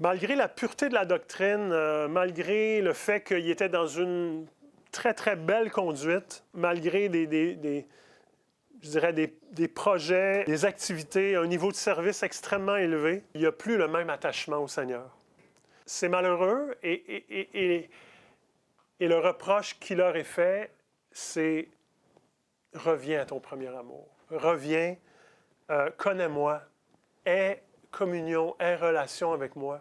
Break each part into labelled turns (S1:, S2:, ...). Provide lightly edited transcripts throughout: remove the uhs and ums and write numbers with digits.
S1: Malgré la pureté de la doctrine, malgré le fait qu'il était dans une très, très belle conduite, malgré je dirais des projets, des activités, un niveau de service extrêmement élevé, il n'y a plus le même attachement au Seigneur. C'est malheureux et le reproche qui leur est fait, c'est « reviens à ton premier amour, reviens, connais-moi, aie communion, aie relation avec moi ».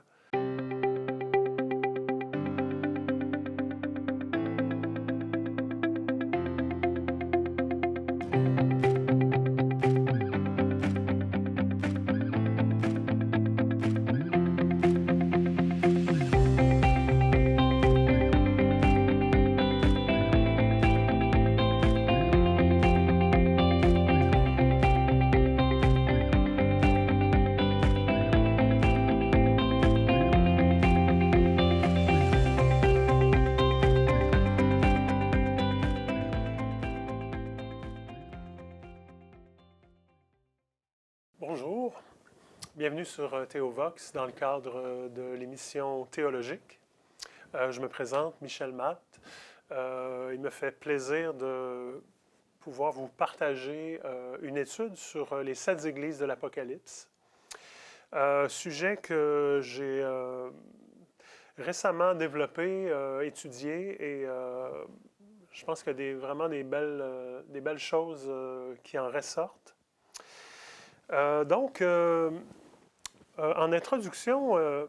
S1: Bonjour, bienvenue sur Théovox dans le cadre de l'émission théologique. Je me présente, Michel Matt. Il me fait plaisir de pouvoir vous partager une étude sur les 7 églises de l'Apocalypse. Sujet que j'ai récemment développé, étudié et je pense qu'il y a vraiment des belles choses qui en ressortent. En introduction,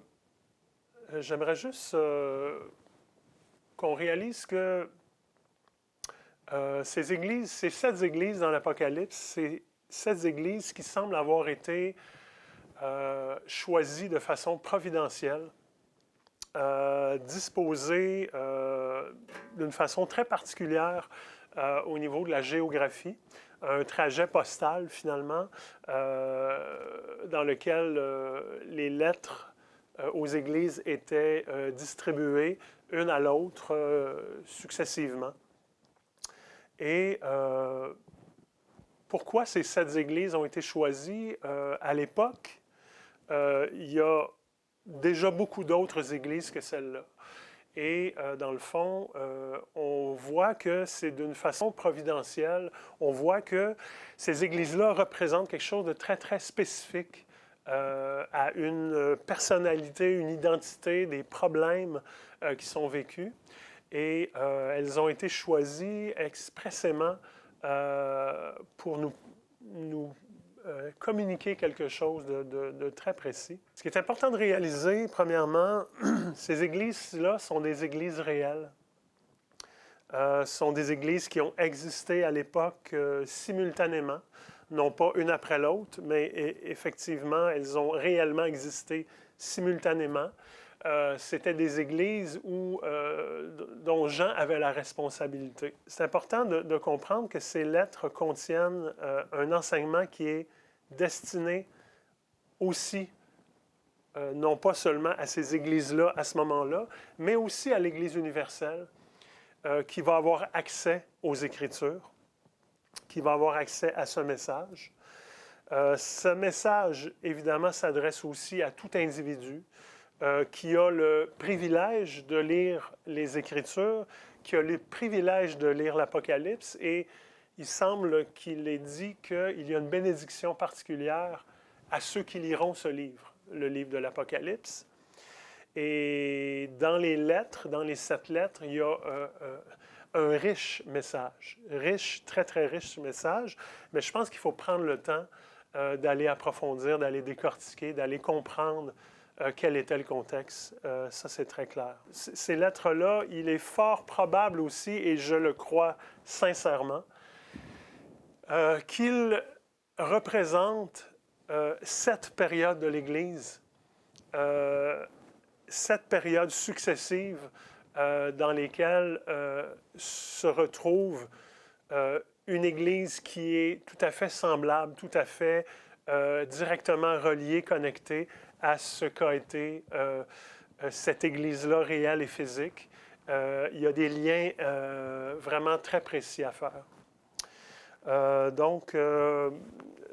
S1: j'aimerais juste qu'on réalise que ces 7 églises dans l'Apocalypse, c'est 7 églises qui semblent avoir été choisies de façon providentielle, disposées d'une façon très particulière au niveau de la géographie. Un trajet postal, finalement, dans lequel les lettres aux églises étaient distribuées une à l'autre successivement. Et pourquoi ces 7 églises ont été choisies? À l'époque, il y a déjà beaucoup d'autres églises que celle-là. Et dans le fond, on voit que c'est d'une façon providentielle. On voit que ces églises-là représentent quelque chose de très, très spécifique à une personnalité, une identité, des problèmes qui sont vécus. Et elles ont été choisies expressément pour nous communiquer quelque chose de très précis. Ce qui est important de réaliser, premièrement, ces églises-là sont des églises réelles. Sont des églises qui ont existé à l'époque simultanément, non pas une après l'autre, mais effectivement, elles ont réellement existé simultanément. C'était des églises dont Jean avait la responsabilité. C'est important de comprendre que ces lettres contiennent un enseignement qui est destiné aussi, non pas seulement à ces églises-là à ce moment-là, mais aussi à l'Église universelle, qui va avoir accès aux Écritures, qui va avoir accès à ce message. Ce message, évidemment, s'adresse aussi à tout individu qui a le privilège de lire les Écritures, qui a le privilège de lire l'Apocalypse, et il semble qu'il est dit qu'il y a une bénédiction particulière à ceux qui liront ce livre, le livre de l'Apocalypse. Et dans les lettres, dans les 7 lettres, il y a un riche message, très, très riche message, mais je pense qu'il faut prendre le temps d'aller approfondir, d'aller décortiquer, d'aller comprendre quel était le contexte. Ça, c'est très clair. Ces lettres-là, il est fort probable aussi, et je le crois sincèrement, qu'ils représentent 7 périodes de l'Église, 7 périodes successives dans lesquelles se retrouve une Église qui est tout à fait semblable, tout à fait directement reliée, connectée à ce qu'a été cette Église-là réelle et physique. Il y a des liens vraiment très précis à faire.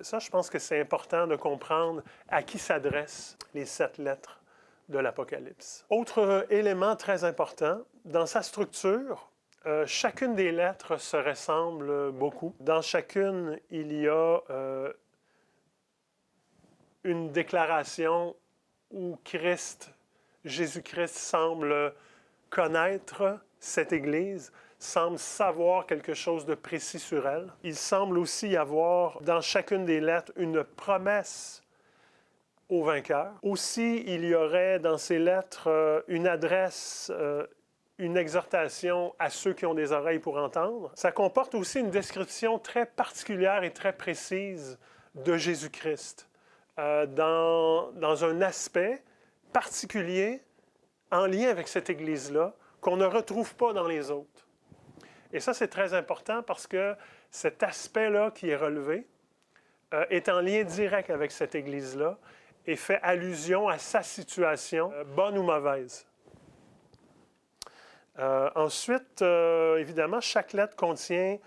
S1: Ça, je pense que c'est important de comprendre à qui s'adressent les 7 lettres de l'Apocalypse. Autre élément très important, dans sa structure, chacune des lettres se ressemble beaucoup. Dans chacune, il y a une déclaration où Jésus-Christ semble connaître cette Église, semble savoir quelque chose de précis sur elle. Il semble aussi y avoir dans chacune des lettres une promesse au vainqueur. Aussi, il y aurait dans ces lettres une adresse, une exhortation à ceux qui ont des oreilles pour entendre. Ça comporte aussi une description très particulière et très précise de Jésus-Christ dans un aspect particulier en lien avec cette Église-là qu'on ne retrouve pas dans les autres. Et ça, c'est très important parce que cet aspect-là qui est relevé est en lien direct avec cette Église-là et fait allusion à sa situation, bonne ou mauvaise. Ensuite, évidemment, chaque lettre contient,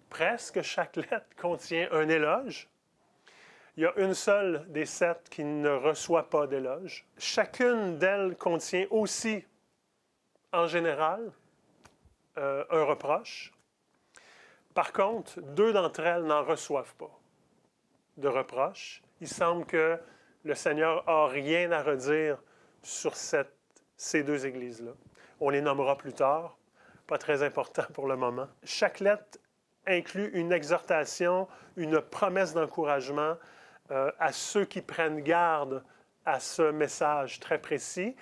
S1: presque chaque lettre contient un éloge. Il y a une seule des 7 qui ne reçoit pas d'éloge. Chacune d'elles contient aussi, en général, un reproche. Par contre, 2 d'entre elles n'en reçoivent pas de reproche. Il semble que le Seigneur n'a rien à redire sur ces 2 églises-là. On les nommera plus tard, pas très important pour le moment. Chaque lettre inclut une exhortation, une promesse d'encouragement à ceux qui prennent garde à ce message très précis,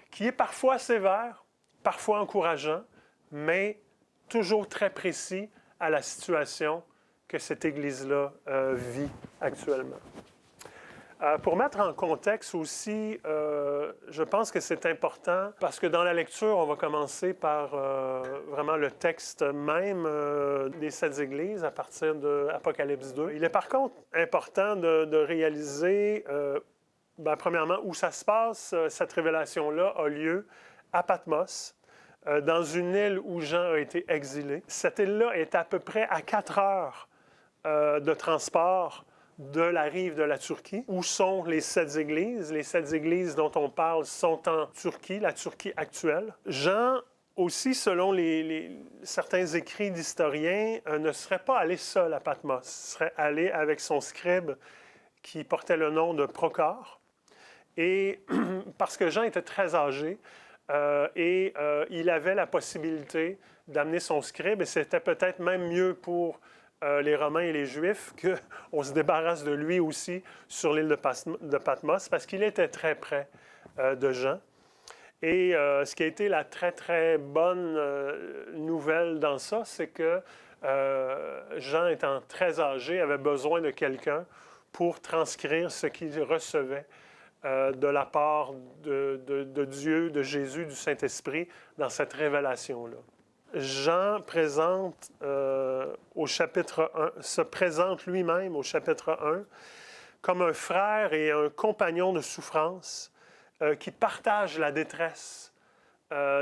S1: qui est parfois sévère, parfois encourageant, mais toujours très précis à la situation que cette Église-là vit actuellement. Pour mettre en contexte aussi, je pense que c'est important parce que dans la lecture, on va commencer par vraiment le texte même des 7 églises à partir de Apocalypse 2. Il est par contre important de réaliser, premièrement, où ça se passe. Cette révélation-là a lieu à Patmos, dans une île où Jean a été exilé. Cette île-là est à peu près à 4 heures de transport de la rive de la Turquie, où sont les 7 églises. Les 7 églises dont on parle sont en Turquie, la Turquie actuelle. Jean, aussi, selon certains écrits d'historiens, ne serait pas allé seul à Patmos. Il serait allé avec son scribe qui portait le nom de Procore. Et parce que Jean était très âgé, il avait la possibilité d'amener son scribe, et c'était peut-être même mieux pour les Romains et les Juifs qu'on se débarrasse de lui aussi sur l'île de Patmos, parce qu'il était très près de Jean. Et ce qui a été la très, très bonne nouvelle dans ça, c'est que Jean, étant très âgé, avait besoin de quelqu'un pour transcrire ce qu'il recevait de la part de Dieu, de Jésus, du Saint-Esprit dans cette révélation-là. Jean présente au chapitre 1, se présente lui-même au chapitre 1 comme un frère et un compagnon de souffrance qui partage la détresse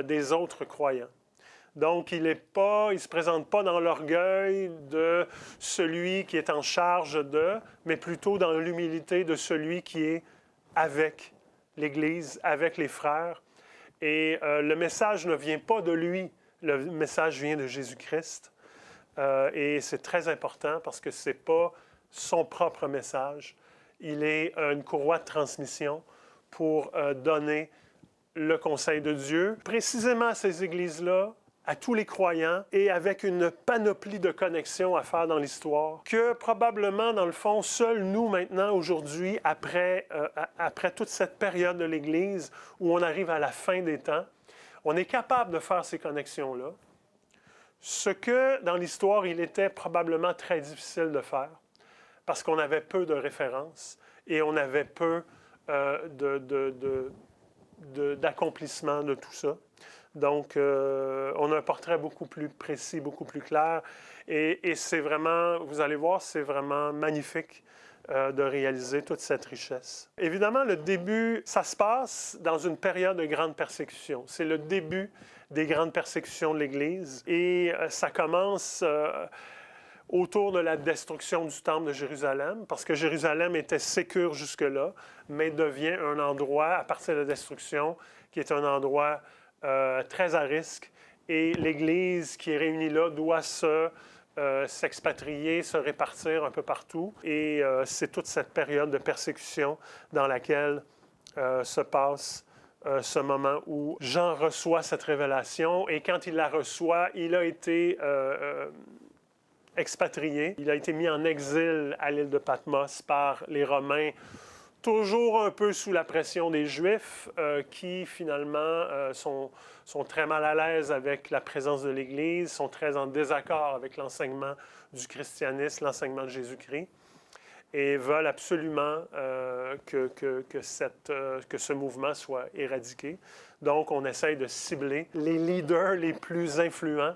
S1: des autres croyants. Donc, il ne se présente pas dans l'orgueil de celui qui est en charge mais plutôt dans l'humilité de celui qui est avec l'Église, avec les frères. Et le message ne vient pas de lui. Le message vient de Jésus-Christ et c'est très important parce que ce n'est pas son propre message. Il est une courroie de transmission pour donner le conseil de Dieu, précisément à ces églises-là, à tous les croyants et avec une panoplie de connexions à faire dans l'histoire que probablement, dans le fond, seuls nous, maintenant, aujourd'hui, après toute cette période de l'Église où on arrive à la fin des temps, on est capable de faire ces connexions-là, ce que, dans l'histoire, il était probablement très difficile de faire, parce qu'on avait peu de références et on avait peu d'accomplissement de tout ça. Donc, on a un portrait beaucoup plus précis, beaucoup plus clair, et c'est vraiment, vous allez voir, c'est vraiment magnifique de réaliser toute cette richesse. Évidemment, le début, ça se passe dans une période de grande persécution. C'est le début des grandes persécutions de l'Église. Et ça commence autour de la destruction du temple de Jérusalem, parce que Jérusalem était sécure jusque-là, mais devient un endroit, à partir de la destruction, qui est un endroit très à risque. Et l'Église qui est réunie là doit s'expatrier, se répartir un peu partout. Et c'est toute cette période de persécution dans laquelle se passe ce moment où Jean reçoit cette révélation. Et quand il la reçoit, il a été expatrié. Il a été mis en exil à l'île de Patmos par les Romains, toujours un peu sous la pression des Juifs qui, finalement, sont très mal à l'aise avec la présence de l'Église, sont très en désaccord avec l'enseignement du christianisme, l'enseignement de Jésus-Christ, et veulent absolument que ce mouvement soit éradiqué. Donc, on essaye de cibler les leaders les plus influents,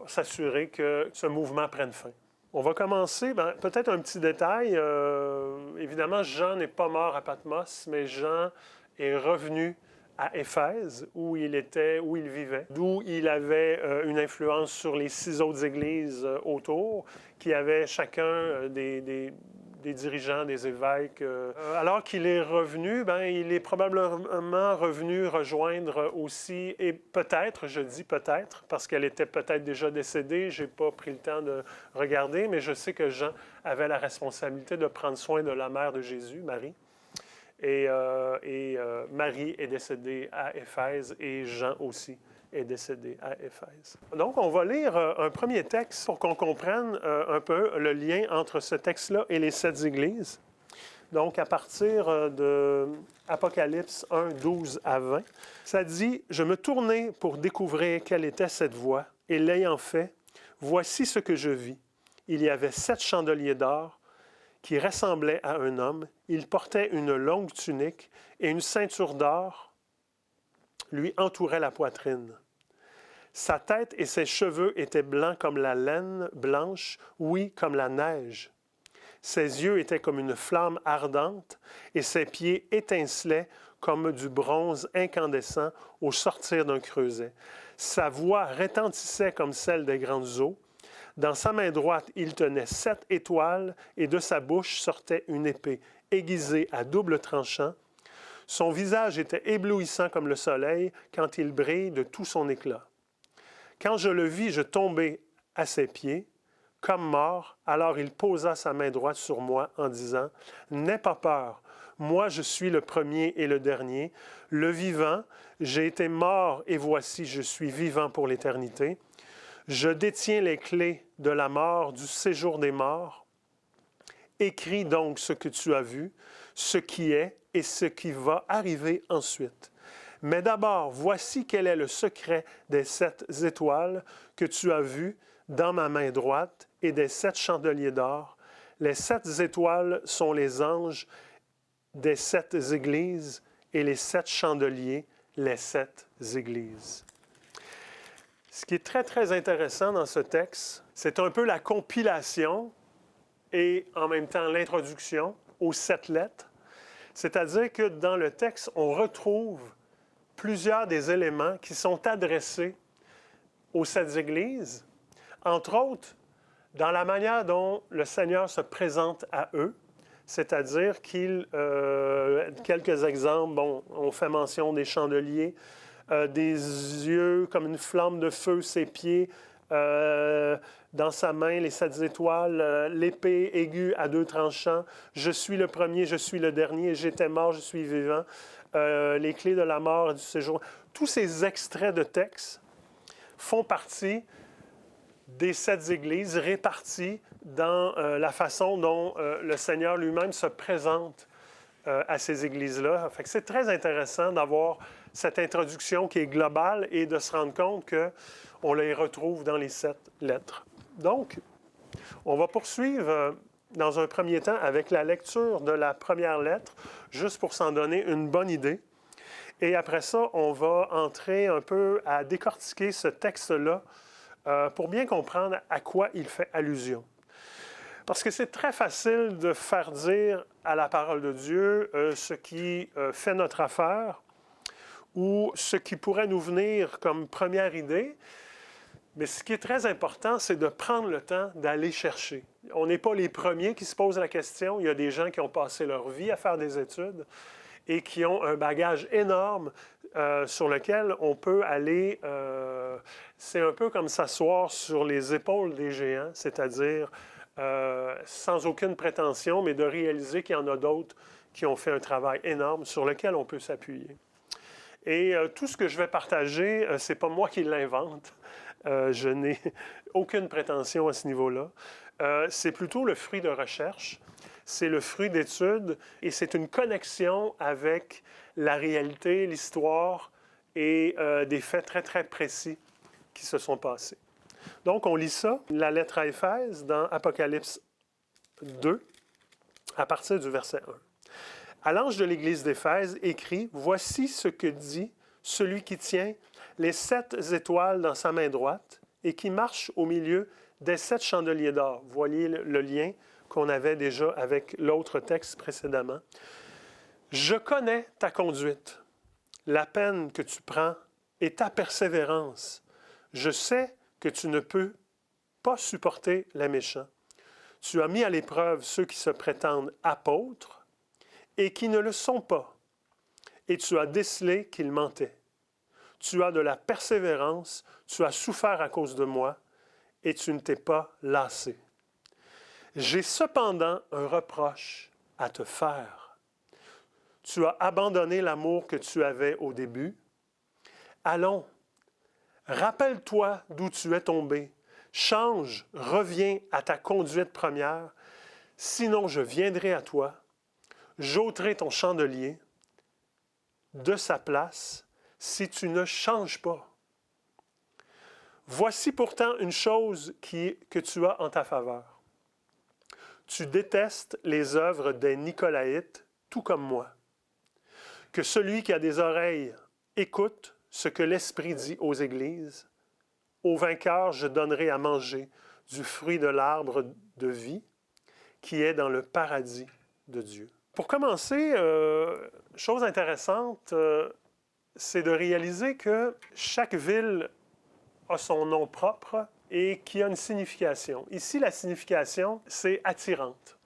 S1: s'assurer que ce mouvement prenne fin. On va commencer, peut-être un petit détail. Évidemment, Jean n'est pas mort à Patmos, mais Jean est revenu à Éphèse, où il vivait, d'où il avait une influence sur les 6 autres églises autour, qui avaient chacun des dirigeants, des évêques. Alors qu'il est revenu, il est probablement revenu rejoindre aussi, et peut-être, je dis peut-être, parce qu'elle était peut-être déjà décédée, je n'ai pas pris le temps de regarder, mais je sais que Jean avait la responsabilité de prendre soin de la mère de Jésus, Marie. Et Marie est décédée à Éphèse et Jean aussi est décédé à Éphèse. Donc, on va lire un premier texte pour qu'on comprenne un peu le lien entre ce texte-là et les 7 églises. Donc, à partir de Apocalypse 1, 12 à 20, ça dit « Je me tournai pour découvrir quelle était cette voix, et l'ayant fait, voici ce que je vis. Il y avait 7 chandeliers d'or qui ressemblaient à un homme. Il portait une longue tunique et une ceinture d'or lui entourait la poitrine. Sa tête et ses cheveux étaient blancs comme la laine blanche, oui, comme la neige. Ses yeux étaient comme une flamme ardente et ses pieds étincelaient comme du bronze incandescent au sortir d'un creuset. Sa voix retentissait comme celle des grandes eaux. Dans sa main droite, il tenait 7 étoiles et de sa bouche sortait une épée aiguisée à double tranchant. Son visage était éblouissant comme le soleil quand il brille de tout son éclat. Quand je le vis, je tombai à ses pieds, comme mort. Alors il posa sa main droite sur moi en disant « N'aie pas peur, moi je suis le premier et le dernier, le vivant. J'ai été mort et voici, je suis vivant pour l'éternité. Je détiens les clés de la mort, du séjour des morts. Écris donc ce que tu as vu, ce qui est et ce qui va arriver ensuite. Mais d'abord, voici quel est le secret des 7 étoiles que tu as vues dans ma main droite et des 7 chandeliers d'or. Les 7 étoiles sont les anges des 7 églises et les 7 chandeliers, les 7 églises. » Ce qui est très, très intéressant dans ce texte, c'est un peu la compilation et en même temps l'introduction aux 7 lettres. C'est-à-dire que dans le texte, on retrouve plusieurs des éléments qui sont adressés aux 7 églises, entre autres dans la manière dont le Seigneur se présente à eux, c'est-à-dire quelques exemples, on fait mention des chandeliers, des yeux comme une flamme de feu, ses pieds, dans sa main, les 7 étoiles, l'épée aiguë à 2 tranchants. Je suis le premier, je suis le dernier, j'étais mort, je suis vivant. Les clés de la mort et du séjour. Tous ces extraits de texte font partie des 7 églises réparties dans la façon dont le Seigneur lui-même se présente à ces églises-là. Fait que c'est très intéressant d'avoir cette introduction qui est globale et de se rendre compte qu'on les retrouve dans les 7 lettres. Donc, on va poursuivre dans un premier temps avec la lecture de la première lettre, juste pour s'en donner une bonne idée. Et après ça, on va entrer un peu à décortiquer ce texte-là pour bien comprendre à quoi il fait allusion. Parce que c'est très facile de faire dire à la parole de Dieu ce qui fait notre affaire ou ce qui pourrait nous venir comme première idée. Mais ce qui est très important, c'est de prendre le temps d'aller chercher. On n'est pas les premiers qui se posent la question. Il y a des gens qui ont passé leur vie à faire des études et qui ont un bagage énorme sur lequel on peut aller... c'est un peu comme s'asseoir sur les épaules des géants, c'est-à-dire sans aucune prétention, mais de réaliser qu'il y en a d'autres qui ont fait un travail énorme sur lequel on peut s'appuyer. Et tout ce que je vais partager, ce n'est pas moi qui l'invente. Je n'ai aucune prétention à ce niveau-là. C'est plutôt le fruit de recherche, c'est le fruit d'études et c'est une connexion avec la réalité, l'histoire et des faits très, très précis qui se sont passés. Donc, on lit ça, la lettre à Éphèse, dans Apocalypse 2, à partir du verset 1. À l'ange de l'Église d'Éphèse, écrit, « Voici ce que dit celui qui tient les 7 étoiles dans sa main droite et qui marche au milieu des 7 chandeliers d'or. » Vous voyez le lien qu'on avait déjà avec l'autre texte précédemment. « Je connais ta conduite, la peine que tu prends et ta persévérance. Je sais que tu ne peux pas supporter les méchants. Tu as mis à l'épreuve ceux qui se prétendent apôtres et qui ne le sont pas, et tu as décelé qu'ils mentaient. Tu as de la persévérance, tu as souffert à cause de moi, et tu ne t'es pas lassé. J'ai cependant un reproche à te faire. Tu as abandonné l'amour que tu avais au début. Allons, rappelle-toi d'où tu es tombé. Change, reviens à ta conduite première, sinon je viendrai à toi, j'ôterai ton chandelier de sa place si tu ne changes pas. Voici pourtant une chose que tu as en ta faveur. Tu détestes les œuvres des Nicolaïtes, tout comme moi. Que celui qui a des oreilles écoute ce que l'Esprit dit aux églises. Au vainqueur, je donnerai à manger du fruit de l'arbre de vie qui est dans le paradis de Dieu. Pour commencer, chose intéressante, c'est de réaliser que chaque ville a son nom propre et qui a une signification. Ici, la signification, c'est attirante.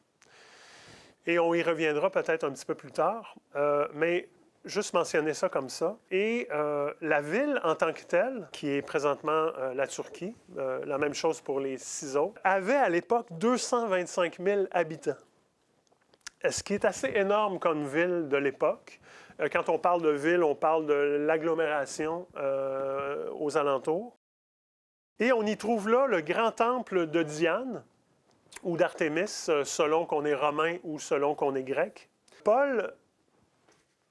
S1: Et on y reviendra peut-être un petit peu plus tard, mais juste mentionner ça comme ça. Et la ville en tant que telle, qui est présentement la Turquie, la même chose pour les 6 autres, avait à l'époque 225 000 habitants. Ce qui est assez énorme comme ville de l'époque. Quand on parle de ville, on parle de l'agglomération aux alentours. Et on y trouve là le grand temple de Diane ou d'Artémis, selon qu'on est romain ou selon qu'on est grec. Paul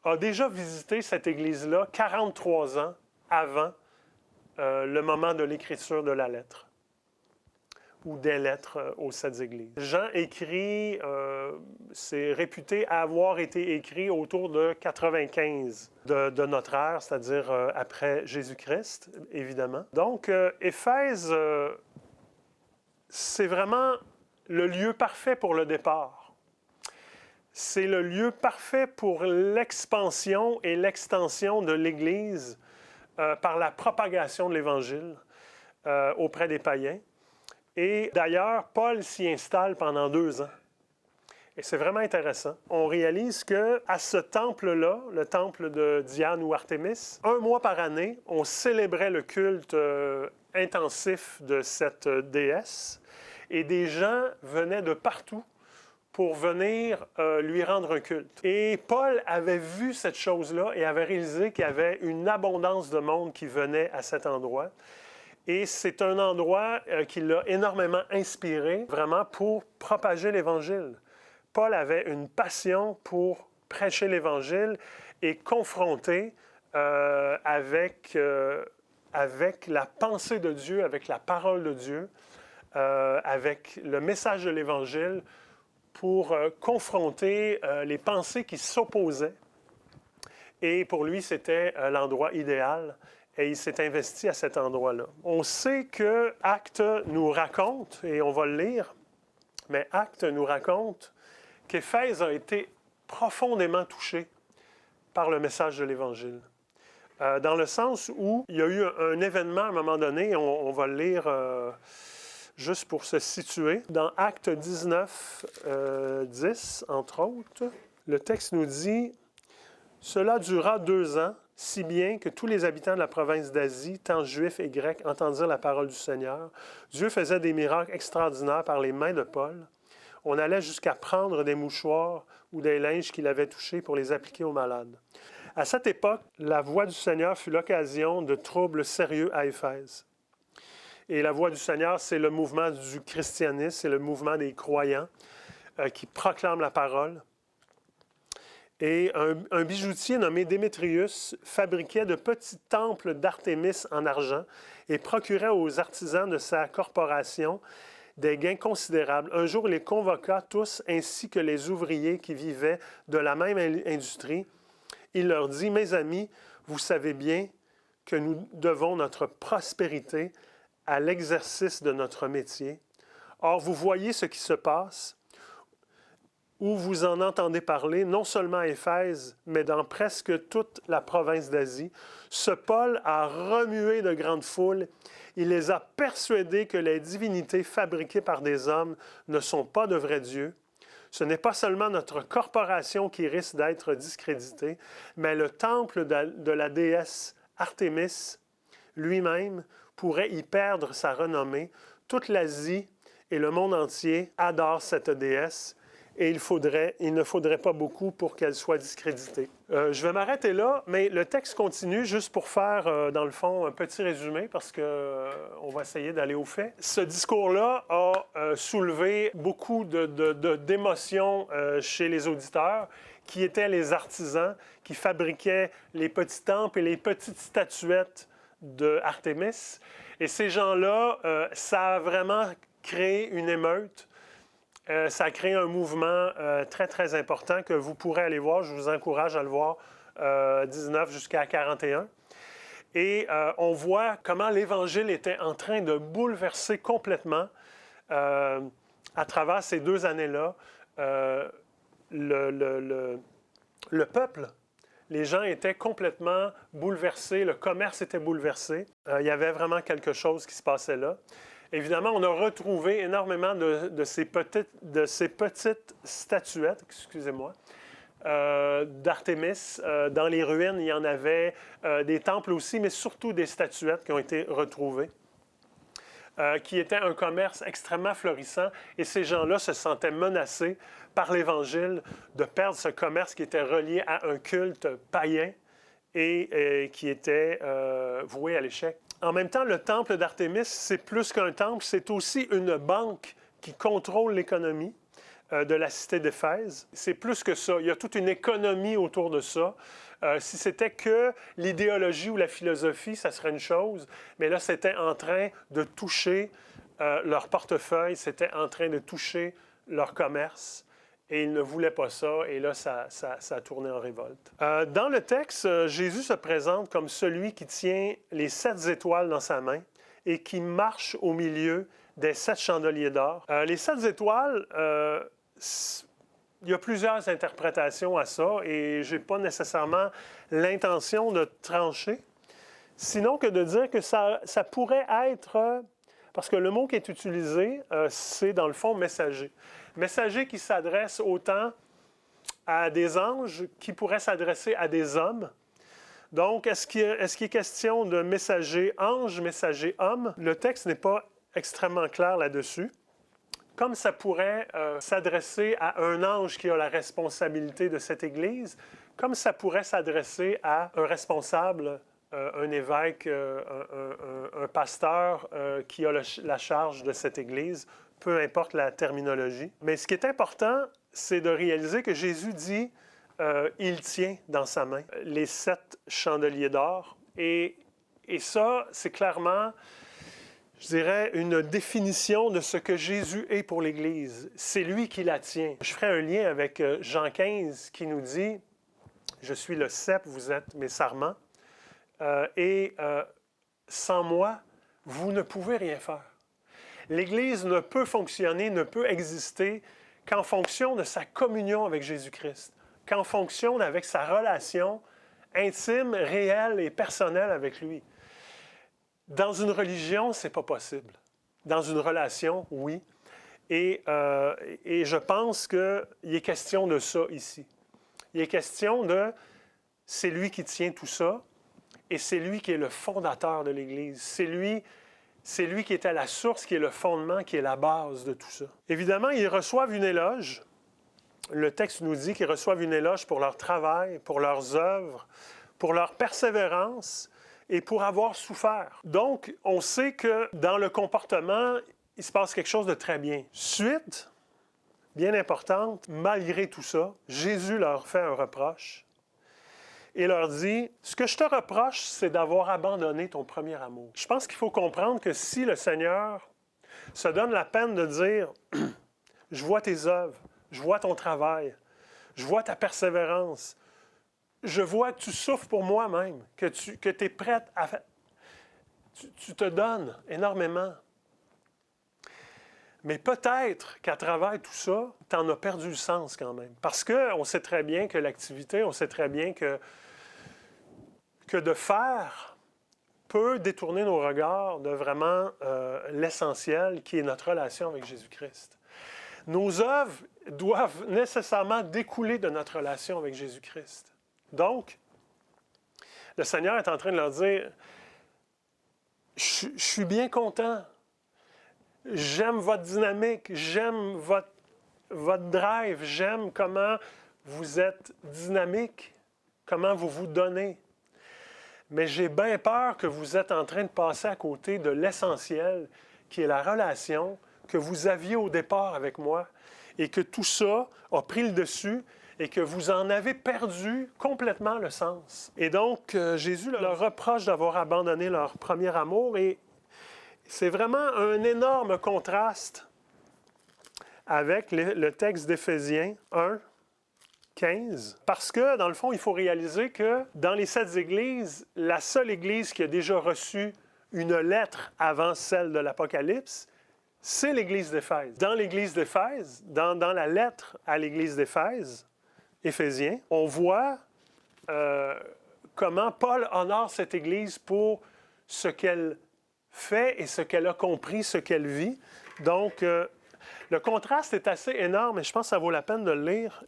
S1: a déjà visité cette église-là 43 ans avant le moment de l'écriture de la lettre ou des lettres aux 7 églises. Jean écrit, c'est réputé avoir été écrit autour de 95 de notre ère, c'est-à-dire après Jésus-Christ, évidemment. Donc, Éphèse, c'est vraiment le lieu parfait pour le départ. C'est le lieu parfait pour l'expansion et l'extension de l'Église par la propagation de l'Évangile auprès des païens. Et d'ailleurs, Paul s'y installe pendant 2 ans. Et c'est vraiment intéressant. On réalise qu'à ce temple-là, le temple de Diane ou Artémis, 1 mois par année, on célébrait le culte intensif de cette déesse. Et des gens venaient de partout pour venir lui rendre un culte. Et Paul avait vu cette chose-là et avait réalisé qu'il y avait une abondance de monde qui venait à cet endroit. Et c'est un endroit qui l'a énormément inspiré, vraiment pour propager l'Évangile. Paul avait une passion pour prêcher l'Évangile et confronter avec la pensée de Dieu, avec la parole de Dieu, avec le message de l'Évangile, pour confronter les pensées qui s'opposaient. Et pour lui, c'était l'endroit idéal. Et il s'est investi à cet endroit-là. On sait que Actes nous raconte, et on va le lire, mais Actes nous raconte qu'Éphèse a été profondément touché par le message de l'Évangile. dans le sens où il y a eu un événement à un moment donné, on va le lire juste pour se situer. Dans Actes 19, 10, entre autres, le texte nous dit « Cela dura 2 ans, si bien que tous les habitants de la province d'Asie, tant juifs et grecs, entendirent la parole du Seigneur. Dieu faisait des miracles extraordinaires par les mains de Paul. On allait jusqu'à prendre des mouchoirs ou des linges qu'il avait touchés pour les appliquer aux malades. » À cette époque, la voix du Seigneur fut l'occasion de troubles sérieux à Éphèse. Et la voix du Seigneur, c'est le mouvement du christianisme, c'est le mouvement des croyants qui proclament la parole. Et un bijoutier nommé Démétrius fabriquait de petits temples d'Artémis en argent et procurait aux artisans de sa corporation des gains considérables. Un jour, il les convoqua tous, ainsi que les ouvriers qui vivaient de la même industrie. Il leur dit, « Mes amis, vous savez bien que nous devons notre prospérité à l'exercice de notre métier. Or, vous voyez ce qui se passe, ou vous en entendez parler, non seulement à Éphèse, mais dans presque toute la province d'Asie. Ce Paul a remué de grandes foules. Il les a persuadés que les divinités fabriquées par des hommes ne sont pas de vrais dieux. Ce n'est pas seulement notre corporation qui risque d'être discréditée, mais le temple de la déesse Artémis lui-même pourrait y perdre sa renommée. Toute l'Asie et le monde entier adorent cette déesse et il ne faudrait pas beaucoup pour qu'elle soit discréditée. Je vais m'arrêter là, mais le texte continue juste pour faire, dans le fond, un petit résumé parce qu'on va essayer d'aller au fait. Ce discours-là a soulevé beaucoup d'émotions chez les auditeurs qui étaient les artisans qui fabriquaient les petits temples et les petites statuettes de Artémis. Et ces gens-là, ça a vraiment créé une émeute. Ça a créé un mouvement très, très important que vous pourrez aller voir. Je vous encourage à le voir, 19 jusqu'à 41. Et on voit comment l'Évangile était en train de bouleverser complètement, à travers ces 2 années-là, le peuple. Les gens étaient complètement bouleversés, le commerce était bouleversé. Il y avait vraiment quelque chose qui se passait là. Évidemment, on a retrouvé énormément de ces petites statuettes, excusez-moi, d'Artémis. Dans les ruines, il y en avait des temples aussi, mais surtout des statuettes qui ont été retrouvées, qui était un commerce extrêmement florissant. Et ces gens-là se sentaient menacés par l'Évangile de perdre ce commerce qui était relié à un culte païen et qui était voué à l'échec. En même temps, le temple d'Artémis, c'est plus qu'un temple, c'est aussi une banque qui contrôle l'économie de la cité d'Éphèse. C'est plus que ça. Il y a toute une économie autour de ça. Si c'était que l'idéologie ou la philosophie, ça serait une chose, mais là, c'était en train de toucher leur portefeuille, c'était en train de toucher leur commerce. Et ils ne voulaient pas ça, et là, ça a tourné en révolte. Dans le texte, Jésus se présente comme celui qui tient les 7 étoiles dans sa main et qui marche au milieu des 7 chandeliers d'or. Les 7 étoiles, il y a plusieurs interprétations à ça, et je n'ai pas nécessairement l'intention de trancher, sinon que de dire que ça pourrait être... Parce que le mot qui est utilisé, c'est dans le fond « messager ». Messager qui s'adresse autant à des anges qui pourraient s'adresser à des hommes. Donc, est-ce qu'il est question de messager ange, messager homme? Le texte n'est pas extrêmement clair là-dessus. Comme ça pourrait s'adresser à un ange qui a la responsabilité de cette Église, comme ça pourrait s'adresser à un responsable, un évêque, un pasteur qui a la charge de cette Église, peu importe la terminologie. Mais ce qui est important, c'est de réaliser que Jésus dit il tient dans sa main les 7 chandeliers d'or. Et ça, c'est clairement, je dirais, une définition de ce que Jésus est pour l'Église. C'est lui qui la tient. Je ferai un lien avec Jean 15 qui nous dit « Je suis le cep, vous êtes mes sarments. Sans moi, vous ne pouvez rien faire. » L'Église ne peut fonctionner, ne peut exister qu'en fonction de sa communion avec Jésus-Christ, qu'en fonction avec sa relation intime, réelle et personnelle avec lui. Dans une religion, ce n'est pas possible. Dans une relation, oui. Et je pense qu'il est question de ça ici. Il est question de, c'est lui qui tient tout ça, et c'est lui qui est le fondateur de l'Église. C'est lui qui est à la source, qui est le fondement, qui est la base de tout ça. Évidemment, ils reçoivent une éloge. Le texte nous dit qu'ils reçoivent une éloge pour leur travail, pour leurs œuvres, pour leur persévérance et pour avoir souffert. Donc, on sait que dans le comportement, il se passe quelque chose de très bien. Suite, bien importante, malgré tout ça, Jésus leur fait un reproche et leur dit, « Ce que je te reproche, c'est d'avoir abandonné ton premier amour. » Je pense qu'il faut comprendre que si le Seigneur se donne la peine de dire, « Je vois tes œuvres, je vois ton travail, je vois ta persévérance, je vois que tu souffres pour moi-même, que tu es prête à... Tu te donnes énormément. Mais peut-être qu'à travers tout ça, tu en as perdu le sens quand même. Parce qu'on sait très bien que l'activité, on sait très bien que de faire peut détourner nos regards de vraiment l'essentiel qui est notre relation avec Jésus-Christ. Nos œuvres doivent nécessairement découler de notre relation avec Jésus-Christ. Donc, le Seigneur est en train de leur dire, je suis bien content, j'aime votre dynamique, j'aime votre drive, j'aime comment vous êtes dynamique, comment vous vous donnez. Mais j'ai bien peur que vous êtes en train de passer à côté de l'essentiel, qui est la relation que vous aviez au départ avec moi, et que tout ça a pris le dessus, et que vous en avez perdu complètement le sens. Et donc, Jésus leur reproche d'avoir abandonné leur premier amour, et c'est vraiment un énorme contraste avec le texte d'Éphésiens 1, 15. Parce que, dans le fond, il faut réaliser que dans les 7 églises, la seule église qui a déjà reçu une lettre avant celle de l'Apocalypse, c'est l'église d'Éphèse. Dans l'église d'Éphèse, dans la lettre à l'église d'Éphèse, Éphésiens, on voit comment Paul honore cette église pour ce qu'elle fait et ce qu'elle a compris, ce qu'elle vit. Donc, le contraste est assez énorme et je pense que ça vaut la peine de le lire.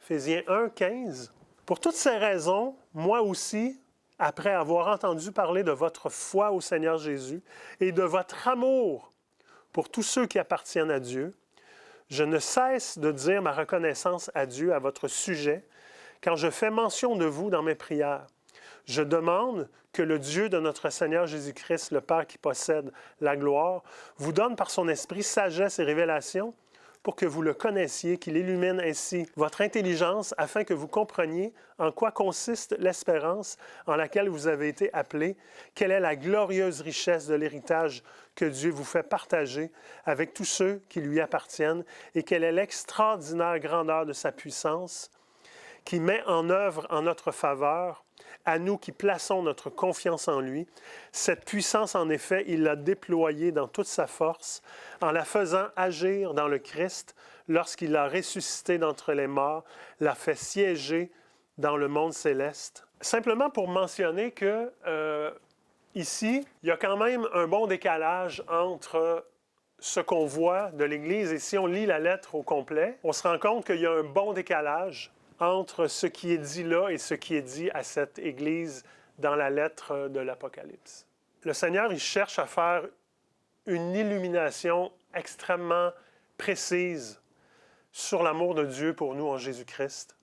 S1: Éphésiens 1, 15. « Pour toutes ces raisons, moi aussi, après avoir entendu parler de votre foi au Seigneur Jésus et de votre amour pour tous ceux qui appartiennent à Dieu, je ne cesse de dire ma reconnaissance à Dieu à votre sujet quand je fais mention de vous dans mes prières. Je demande que le Dieu de notre Seigneur Jésus-Christ, le Père qui possède la gloire, vous donne par son esprit sagesse et révélation pour que vous le connaissiez, qu'il illumine ainsi votre intelligence afin que vous compreniez en quoi consiste l'espérance en laquelle vous avez été appelés, quelle est la glorieuse richesse de l'héritage que Dieu vous fait partager avec tous ceux qui lui appartiennent et quelle est l'extraordinaire grandeur de sa puissance qui met en œuvre en notre faveur, à nous qui plaçons notre confiance en lui. Cette puissance, en effet, il l'a déployée dans toute sa force, en la faisant agir dans le Christ, lorsqu'il l'a ressuscité d'entre les morts, l'a fait siéger dans le monde céleste. Simplement pour mentionner que, ici, il y a quand même un bon décalage entre ce qu'on voit de l'Église, et si on lit la lettre au complet, on se rend compte qu'il y a un bon décalage entre ce qui est dit là et ce qui est dit à cette Église dans la lettre de l'Apocalypse. Le Seigneur, il cherche à faire une illumination extrêmement précise sur l'amour de Dieu pour nous en Jésus-Christ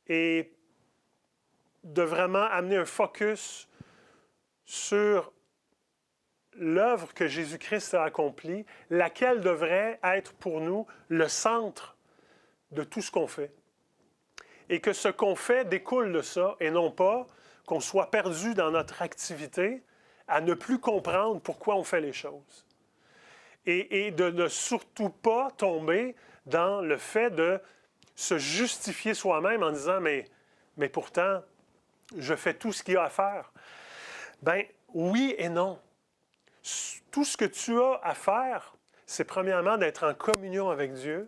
S1: et de vraiment amener un focus sur l'œuvre que Jésus-Christ a accomplie, laquelle devrait être pour nous le centre de tout ce qu'on fait. Et que ce qu'on fait découle de ça, et non pas qu'on soit perdu dans notre activité à ne plus comprendre pourquoi on fait les choses. Et de ne surtout pas tomber dans le fait de se justifier soi-même en disant « mais pourtant, je fais tout ce qu'il y a à faire. » Bien, oui et non. Tout ce que tu as à faire, c'est premièrement d'être en communion avec Dieu.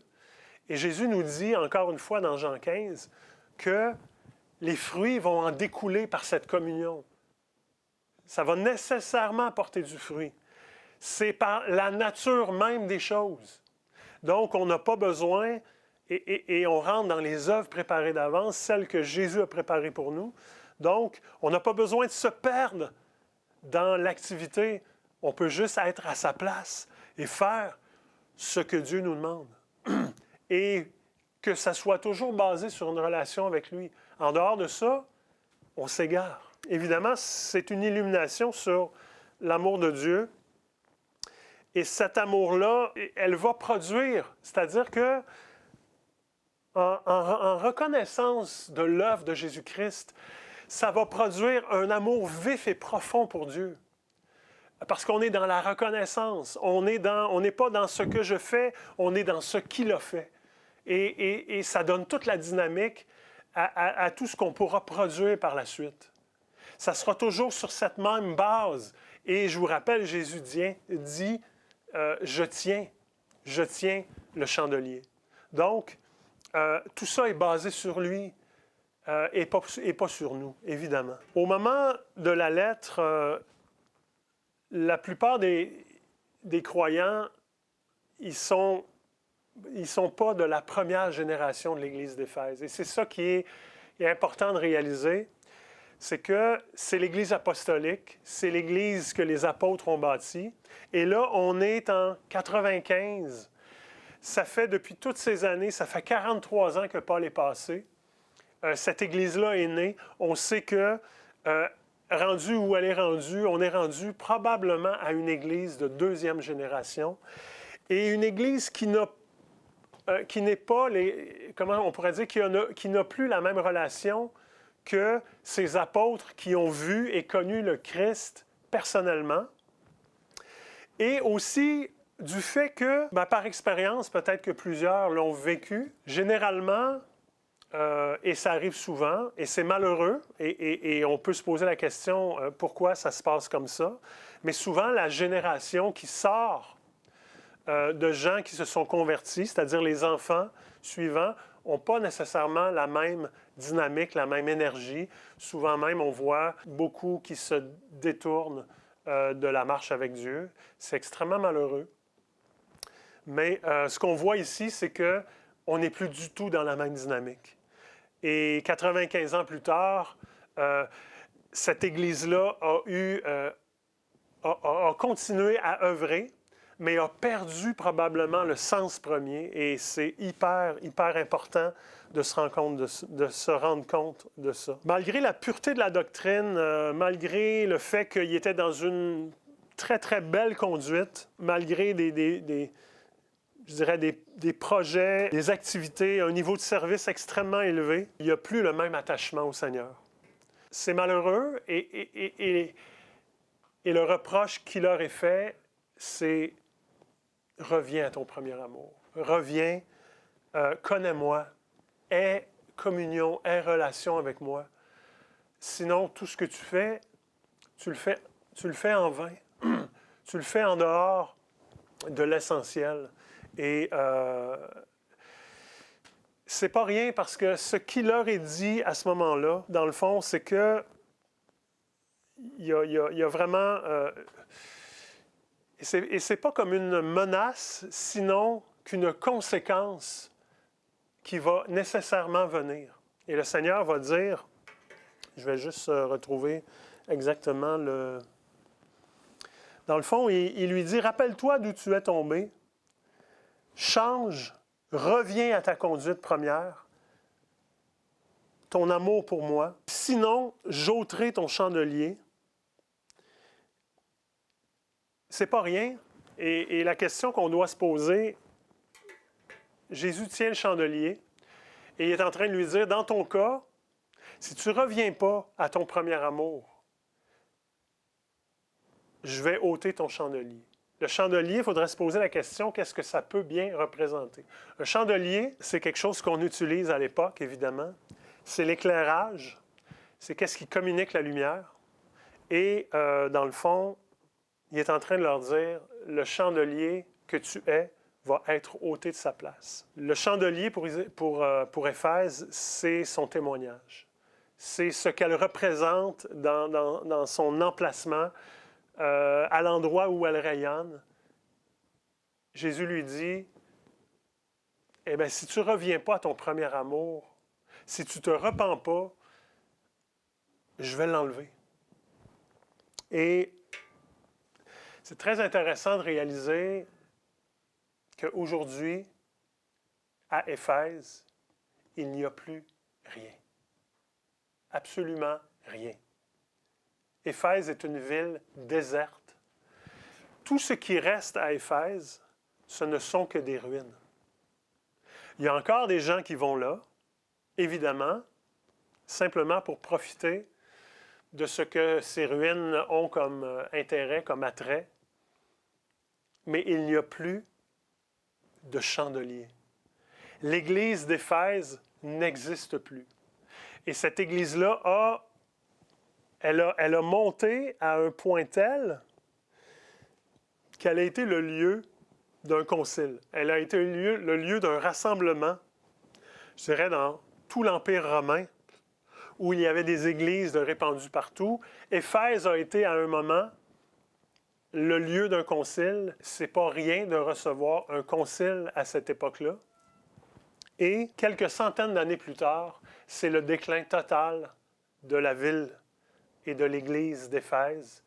S1: Et Jésus nous dit, encore une fois dans Jean 15, que les fruits vont en découler par cette communion. Ça va nécessairement apporter du fruit. C'est par la nature même des choses. Donc, on n'a pas besoin, et on rentre dans les œuvres préparées d'avance, celles que Jésus a préparées pour nous. Donc, on n'a pas besoin de se perdre dans l'activité. On peut juste être à sa place et faire ce que Dieu nous demande. Et que ça soit toujours basé sur une relation avec lui. En dehors de ça, on s'égare. Évidemment, c'est une illumination sur l'amour de Dieu. Et cet amour-là, elle va produire, c'est-à-dire que en reconnaissance de l'œuvre de Jésus-Christ, ça va produire un amour vif et profond pour Dieu. Parce qu'on est dans la reconnaissance, on n'est pas dans ce que je fais, on est dans ce qu'il a fait. Et ça donne toute la dynamique à tout ce qu'on pourra produire par la suite. Ça sera toujours sur cette même base. Et je vous rappelle, Jésus dit je tiens le chandelier. Donc, tout ça est basé sur lui et pas sur nous, évidemment. Au moment de la lettre, la plupart des croyants, ils sont pas de la première génération de l'Église d'Éphèse. Et c'est ça qui est important de réaliser, c'est que c'est l'Église apostolique, c'est l'Église que les apôtres ont bâtie. Et là, on est en 95. Ça fait depuis toutes ces années, ça fait 43 ans que Paul est passé. Cette Église-là est née. On sait que, rendue où elle est rendue, on est rendu probablement à une Église de deuxième génération. Et une Église qui n'est pas, comment on pourrait dire, qui n'a plus la même relation que ces apôtres qui ont vu et connu le Christ personnellement. Et aussi du fait que, par expérience, peut-être que plusieurs l'ont vécu, généralement, et ça arrive souvent, et c'est malheureux, et on peut se poser la question pourquoi ça se passe comme ça, mais souvent la génération qui sort de gens qui se sont convertis, c'est-à-dire les enfants suivants, n'ont pas nécessairement la même dynamique, la même énergie. Souvent même, on voit beaucoup qui se détournent de la marche avec Dieu. C'est extrêmement malheureux. Mais ce qu'on voit ici, c'est qu'on n'est plus du tout dans la même dynamique. Et 95 ans plus tard, cette Église-là a continué à œuvrer, mais a perdu probablement le sens premier. Et c'est hyper, hyper important de se rendre compte de ça. Malgré la pureté de la doctrine, malgré le fait qu'il était dans une très, très belle conduite, malgré des projets, des activités, un niveau de service extrêmement élevé, il n'y a plus le même attachement au Seigneur. C'est malheureux et le reproche qui leur est fait, c'est « reviens à ton premier amour, reviens, connais-moi, aie communion, aie relation avec moi. Sinon, tout ce que tu le fais en vain, tu le fais en dehors de l'essentiel. » Et c'est pas rien parce que ce qu'il leur est dit à ce moment-là, dans le fond, c'est que il y a vraiment... et c'est pas comme une menace, sinon qu'une conséquence qui va nécessairement venir. Et le Seigneur va dire, je vais juste retrouver exactement le... Dans le fond, il lui dit, « Rappelle-toi d'où tu es tombé, change, reviens à ta conduite première, ton amour pour moi, sinon j'ôterai ton chandelier. » C'est pas rien. Et la question qu'on doit se poser, Jésus tient le chandelier et il est en train de lui dire, dans ton cas, si tu ne reviens pas à ton premier amour, je vais ôter ton chandelier. Le chandelier, il faudrait se poser la question, qu'est-ce que ça peut bien représenter? Un chandelier, c'est quelque chose qu'on utilise à l'époque, évidemment. C'est l'éclairage, c'est qu'est-ce qui communique la lumière. Et dans le fond, il est en train de leur dire, le chandelier que tu es va être ôté de sa place. Le chandelier pour Éphèse, c'est son témoignage. c'est ce qu'elle représente dans son emplacement, à l'endroit où elle rayonne. Jésus lui dit, eh bien, si tu ne reviens pas à ton premier amour, si tu ne te repens pas, je vais l'enlever. Et c'est très intéressant de réaliser qu'aujourd'hui, à Éphèse, il n'y a plus rien. Absolument rien. Éphèse est une ville déserte. Tout ce qui reste à Éphèse, ce ne sont que des ruines. Il y a encore des gens qui vont là, évidemment, simplement pour profiter de ce que ces ruines ont comme intérêt, comme attrait. Mais il n'y a plus de chandelier. L'église d'Éphèse n'existe plus. Et cette église-là elle a monté à un point tel qu'elle a été le lieu d'un concile. Elle a été le lieu d'un rassemblement, je dirais, dans tout l'Empire romain, où il y avait des églises répandues partout. Éphèse a été à un moment le lieu d'un concile. C'est pas rien de recevoir un concile à cette époque-là. Et quelques centaines d'années plus tard, c'est le déclin total de la ville et de l'église d'Éphèse.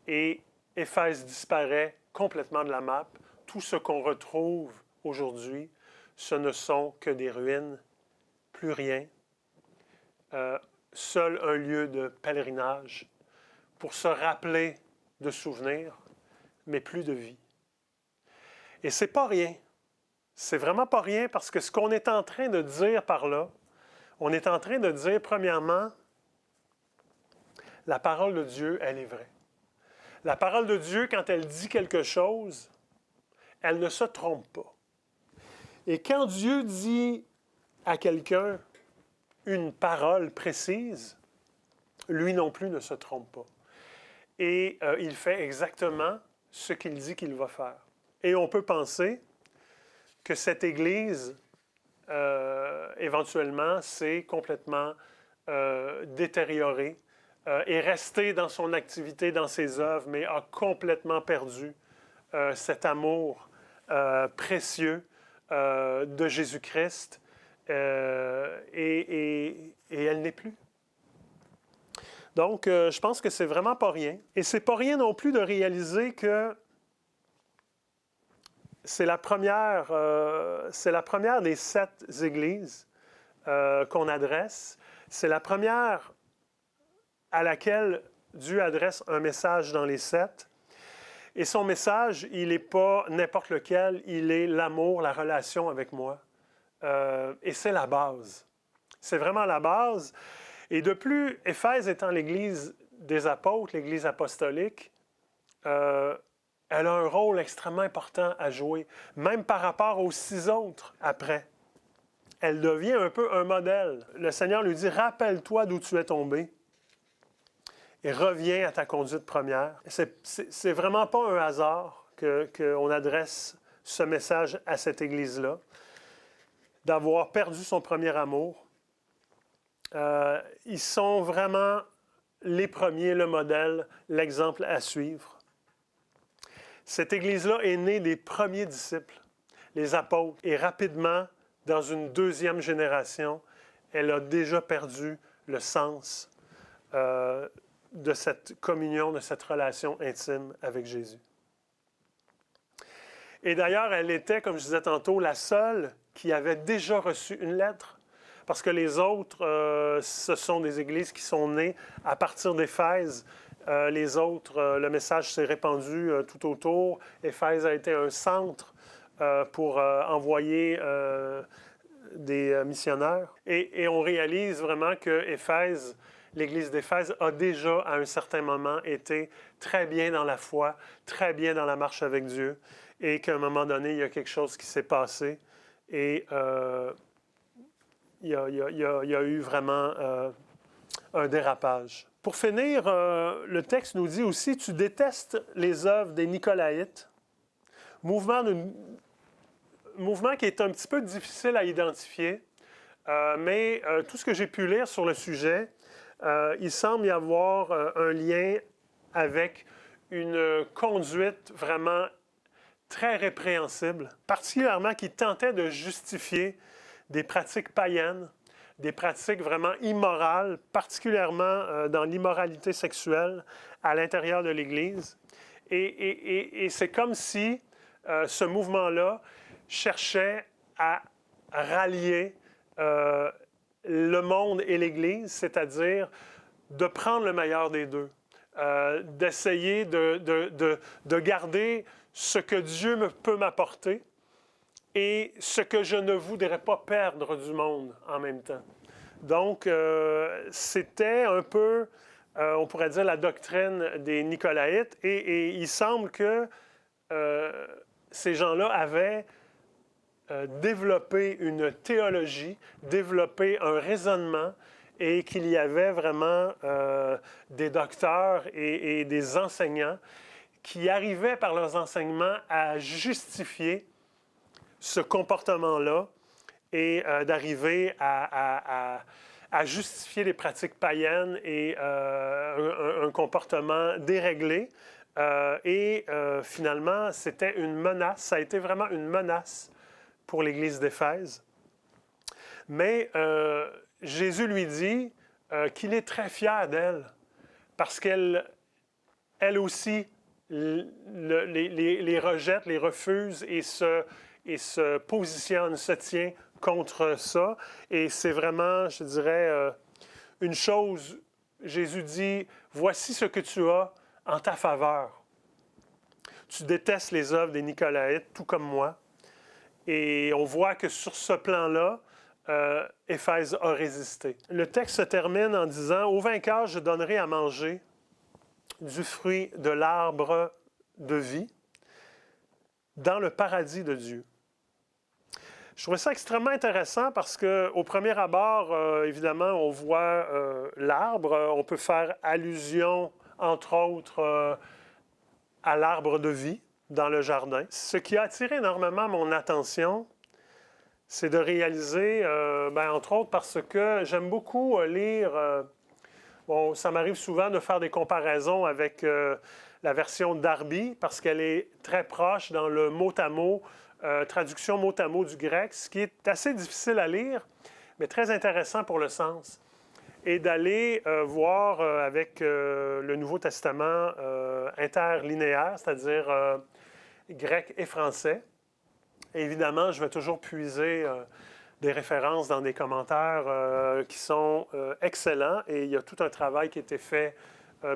S1: Et Éphèse disparaît complètement de la map. Tout ce qu'on retrouve aujourd'hui, ce ne sont que des ruines, plus rien. Seul un lieu de pèlerinage pour se rappeler de souvenirs, mais plus de vie. Et c'est pas rien. C'est vraiment pas rien parce que ce qu'on est en train de dire par là, on est en train de dire, premièrement, la parole de Dieu, elle est vraie. La parole de Dieu, quand elle dit quelque chose, elle ne se trompe pas. Et quand Dieu dit à quelqu'un une parole précise, lui non plus ne se trompe pas. Et il fait exactement ce qu'il dit qu'il va faire. Et on peut penser que cette Église, éventuellement, s'est complètement détériorée, est restée dans son activité, dans ses œuvres, mais a complètement perdu cet amour précieux de Jésus-Christ, et elle n'est plus. Donc, je pense que c'est vraiment pas rien. Et c'est pas rien non plus de réaliser que c'est la première des 7 églises qu'on adresse. C'est la première à laquelle Dieu adresse un message dans les 7. Et son message, il n'est pas n'importe lequel, il est l'amour, la relation avec moi. Et c'est la base. C'est vraiment la base. Et de plus, Éphèse étant l'église des apôtres, l'église apostolique, elle a un rôle extrêmement important à jouer, même par rapport aux 6 autres après. Elle devient un peu un modèle. Le Seigneur lui dit, rappelle-toi d'où tu es tombé et reviens à ta conduite première. C'est vraiment pas un hasard qu'on adresse ce message à cette église-là, d'avoir perdu son premier amour. Ils sont vraiment les premiers, le modèle, l'exemple à suivre. Cette Église-là est née des premiers disciples, les apôtres, et rapidement, dans une deuxième génération, elle a déjà perdu le sens de cette communion, de cette relation intime avec Jésus. Et d'ailleurs, elle était, comme je disais tantôt, la seule qui avait déjà reçu une lettre, parce que les autres, ce sont des églises qui sont nées à partir d'Éphèse. Les autres, le message s'est répandu tout autour. Éphèse a été un centre pour envoyer des missionnaires. Et on réalise vraiment que Éphèse, l'Église d'Éphèse a déjà, à un certain moment, été très bien dans la foi, très bien dans la marche avec Dieu, et qu'à un moment donné, il y a quelque chose qui s'est passé. Et il y a eu vraiment un dérapage. Pour finir, le texte nous dit aussi « Tu détestes les œuvres des Nicolaïtes », mouvement qui est un petit peu difficile à identifier, mais tout ce que j'ai pu lire sur le sujet il semble y avoir un lien avec une conduite vraiment très répréhensible, particulièrement qui tentait de justifier des pratiques païennes, des pratiques vraiment immorales, particulièrement dans l'immoralité sexuelle à l'intérieur de l'Église. Et c'est comme si ce mouvement-là cherchait à rallier le monde et l'Église, c'est-à-dire de prendre le meilleur des deux, d'essayer de garder ce que Dieu peut m'apporter et ce que je ne voudrais pas perdre du monde en même temps. Donc, c'était un peu, on pourrait dire, la doctrine des Nicolaïtes, et il semble que ces gens-là avaient développé une théologie, développé un raisonnement, et qu'il y avait vraiment des docteurs et des enseignants qui arrivaient par leurs enseignements à justifier ce comportement-là et d'arriver à justifier les pratiques païennes et un comportement déréglé. Finalement, c'était une menace, ça a été vraiment une menace pour l'Église d'Éphèse. Mais Jésus lui dit qu'il est très fier d'elle parce qu'elle aussi les rejette, les refuse et se positionne, se tient contre ça. Et c'est vraiment, je dirais, une chose. Jésus dit, voici ce que tu as en ta faveur. Tu détestes les œuvres des Nicolaïtes, tout comme moi. Et on voit que sur ce plan-là, Éphèse a résisté. Le texte se termine en disant, au vainqueur, je donnerai à manger du fruit de l'arbre de vie dans le paradis de Dieu. Je trouvais ça extrêmement intéressant parce qu'au premier abord, évidemment, on voit l'arbre. On peut faire allusion, entre autres, à l'arbre de vie dans le jardin. Ce qui a attiré énormément mon attention, c'est de réaliser, entre autres, parce que j'aime beaucoup lire... Bon, ça m'arrive souvent de faire des comparaisons avec la version Darby, parce qu'elle est très proche dans le mot-à-mot, traduction mot-à-mot du grec, ce qui est assez difficile à lire, mais très intéressant pour le sens. Et d'aller voir avec le Nouveau Testament interlinéaire, c'est-à-dire grec et français. Et évidemment, je vais toujours puiser... des références dans des commentaires qui sont excellents et il y a tout un travail qui a été fait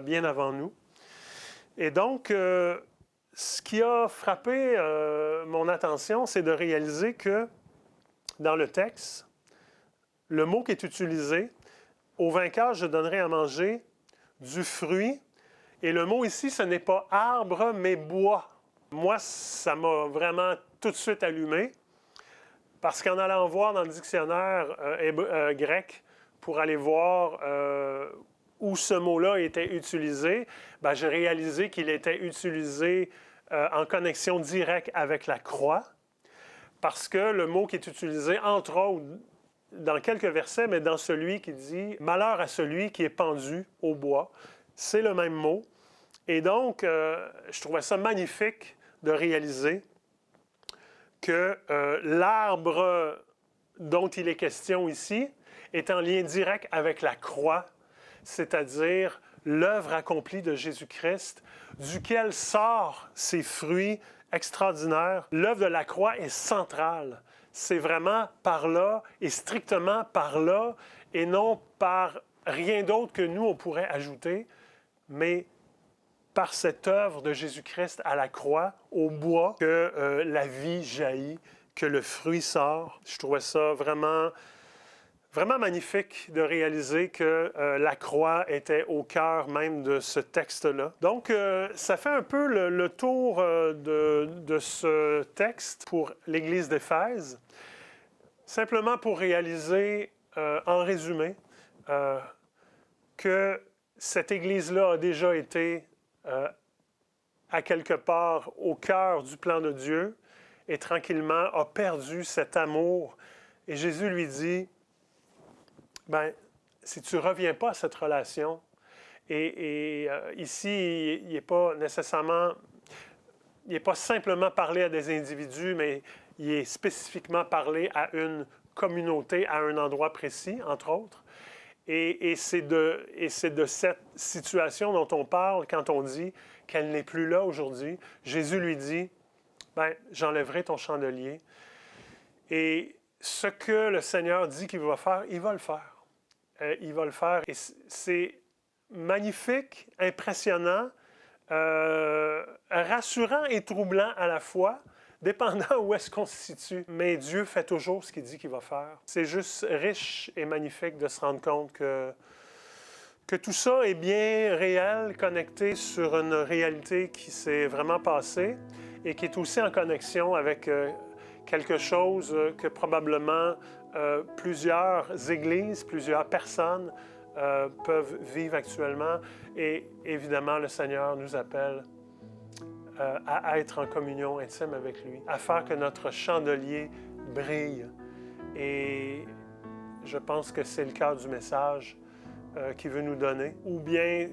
S1: bien avant nous. Et donc, ce qui a frappé mon attention, c'est de réaliser que dans le texte, le mot qui est utilisé, « Au vainqueur, je donnerai à manger du fruit », et le mot ici, ce n'est pas arbre, mais bois. Moi, ça m'a vraiment tout de suite allumé. Parce qu'en allant voir dans le dictionnaire grec pour aller voir où ce mot-là était utilisé, j'ai réalisé qu'il était utilisé en connexion directe avec la croix, parce que le mot qui est utilisé, entre autres, dans quelques versets, mais dans celui qui dit « Malheur à celui qui est pendu au bois », c'est le même mot. Et donc, je trouvais ça magnifique de réaliser que l'arbre dont il est question ici est en lien direct avec la croix, c'est-à-dire l'œuvre accomplie de Jésus-Christ, duquel sortent ces fruits extraordinaires. L'œuvre de la croix est centrale. C'est vraiment par là et strictement par là et non par rien d'autre que nous, on pourrait ajouter, mais par cette œuvre de Jésus-Christ à la croix, au bois, que la vie jaillit, que le fruit sort. Je trouvais ça vraiment, vraiment magnifique de réaliser que la croix était au cœur même de ce texte-là. Donc, ça fait un peu le tour de ce texte pour l'Église d'Éphèse. Simplement pour réaliser, en résumé, que cette Église-là a déjà été à quelque part au cœur du plan de Dieu et tranquillement a perdu cet amour. Et Jésus lui dit, si tu ne reviens pas à cette relation, ici, il n'est pas nécessairement, il n'est pas simplement parlé à des individus, mais il est spécifiquement parlé à une communauté, à un endroit précis, entre autres. Et c'est de cette situation dont on parle quand on dit qu'elle n'est plus là aujourd'hui. Jésus lui dit, « Bien, j'enlèverai ton chandelier. » Et ce que le Seigneur dit qu'il va faire, il va le faire. Il va le faire. Et c'est magnifique, impressionnant, rassurant et troublant à la fois, dépendant où est-ce qu'on se situe. Mais Dieu fait toujours ce qu'il dit qu'il va faire. C'est juste riche et magnifique de se rendre compte que tout ça est bien réel, connecté sur une réalité qui s'est vraiment passée et qui est aussi en connexion avec quelque chose que probablement plusieurs églises, plusieurs personnes peuvent vivre actuellement. Et évidemment, le Seigneur nous appelle à être en communion intime avec lui, à faire que notre chandelier brille. Et je pense que c'est le cœur du message qu'il veut nous donner. Ou bien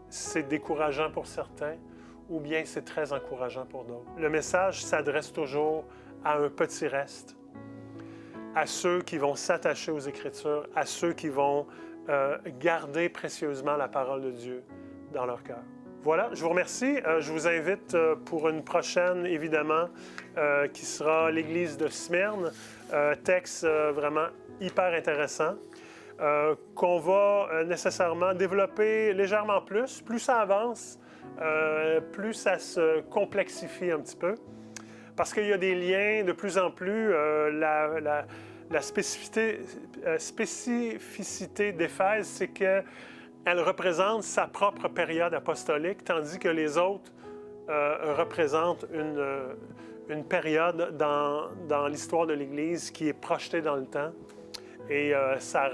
S1: c'est décourageant pour certains, ou bien c'est très encourageant pour d'autres. Le message s'adresse toujours à un petit reste, à ceux qui vont s'attacher aux Écritures, à ceux qui vont garder précieusement la parole de Dieu dans leur cœur. Voilà, je vous remercie. Je vous invite pour une prochaine, évidemment, qui sera l'Église de Smyrne. Texte vraiment hyper intéressant, qu'on va nécessairement développer légèrement plus. Plus ça avance, plus ça se complexifie un petit peu. Parce qu'il y a des liens de plus en plus. La spécificité d'Éphèse, c'est que elle représente sa propre période apostolique, tandis que les autres représentent une période dans l'histoire de l'Église qui est projetée dans le temps. Et ça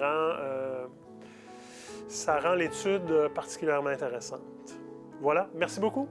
S1: rend l'étude particulièrement intéressante. Voilà, merci beaucoup.